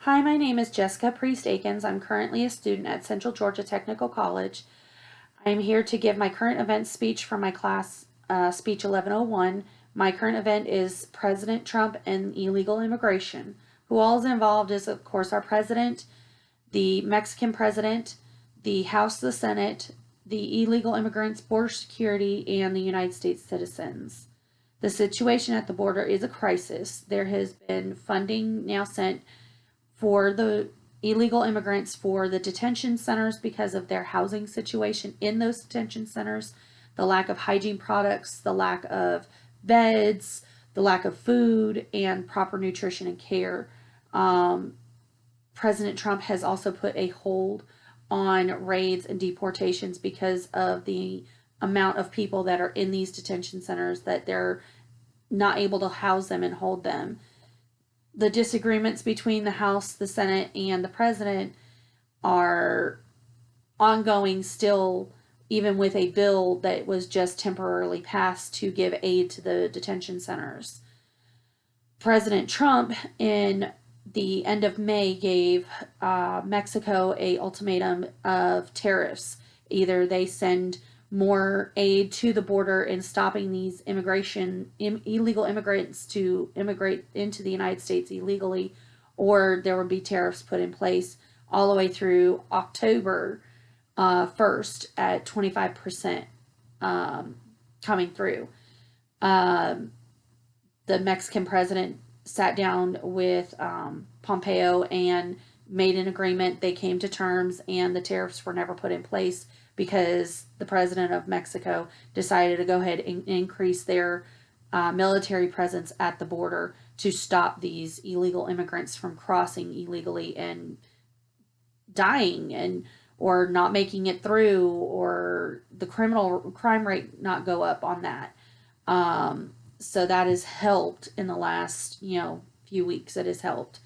Hi, my name is Jessica Priest Akins. I'm currently a student at Central Georgia Technical College. I am here to give my current event speech for my class, Speech 1101. My current event is President Trump and illegal immigration. Who all is involved is, of course, our president, the Mexican president, the House, the Senate, the illegal immigrants, border security, and the United States citizens. The situation at the border is a crisis. There has been funding now sent for the illegal immigrants for the detention centers because of their housing situation in those detention centers, the lack of hygiene products, the lack of beds, the lack of food, and proper nutrition and care. President Trump has also put a hold on raids and deportations because of the amount of people that are in these detention centers that they're not able to house them and hold them. The disagreements between the House, the Senate, and the president are ongoing still, even with a bill that was just temporarily passed to give aid to the detention centers. President Trump, in the end of May, gave Mexico a ultimatum of tariffs. Either they send more aid to the border in stopping these illegal immigrants to immigrate into the United States illegally, or there would be tariffs put in place all the way through October 1st at 25% coming through. The Mexican president sat down with Pompeo and made an agreement. They came to terms, and the tariffs were never put in place because the president of Mexico decided to go ahead and increase their military presence at the border to stop these illegal immigrants from crossing illegally and dying and or not making it through, or the crime rate not go up on that. So that has helped in the last few weeks. It has helped.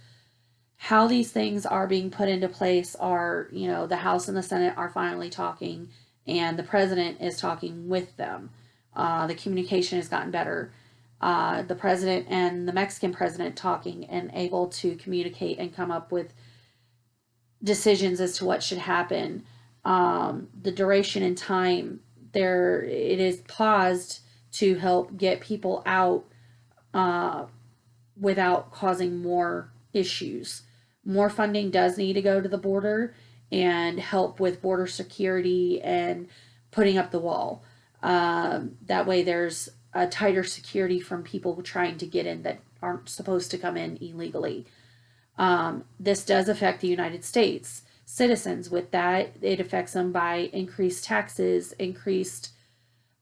How these things are being put into place are, the House and the Senate are finally talking, and the president is talking with them. The communication has gotten better. The president and the Mexican president talking and able to communicate and come up with decisions as to what should happen. The duration and time there, it is paused to help get people out without causing more issues. More funding does need to go to the border and help with border security and putting up the wall. That way there's a tighter security from people trying to get in that aren't supposed to come in illegally. This does affect the United States citizens. With that, it affects them by increased taxes, increased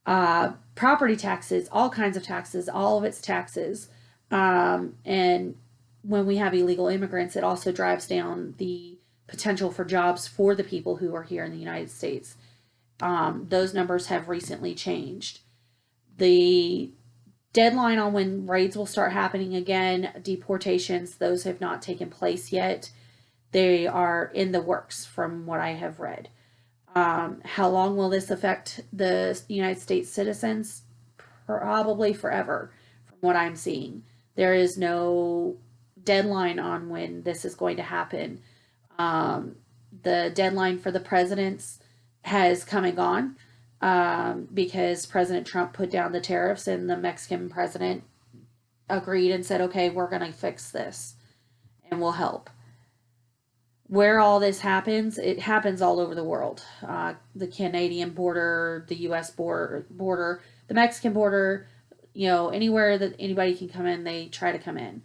property taxes, all kinds of taxes, all of its taxes. And when we have illegal immigrants, it also drives down the potential for jobs for the people who are here in the United States. Those numbers have recently changed. The deadline on when raids will start happening again, deportations, those have not taken place yet. They are in the works from what I have read. How long will this affect the United States citizens? Probably forever, from what I'm seeing. There is no deadline on when this is going to happen. The deadline for the presidents has come and gone because President Trump put down the tariffs, and the Mexican president agreed and said, okay, we're going to fix this and we'll help. Where all this happens, it happens all over the world. The Canadian border, the U.S. border, the Mexican border, anywhere that anybody can come in, they try to come in.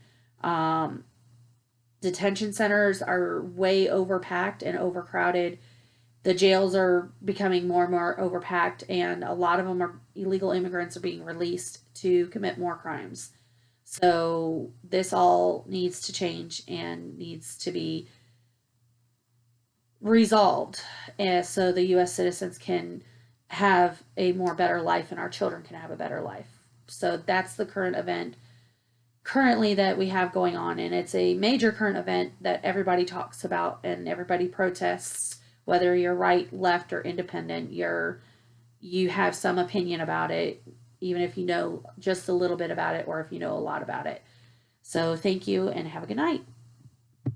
Detention centers are way overpacked and overcrowded. The jails are becoming more and more overpacked, and a lot of them are illegal immigrants are being released to commit more crimes. So this all needs to change and needs to be resolved, so the U.S. citizens can have a more better life and our children can have a better life. So that's the current event currently that we have going on, and it's a major current event that everybody talks about and everybody protests. Whether you're right, left, or independent, you have some opinion about it, even if you know just a little bit about it or if you know a lot about it. So thank you and have a good night.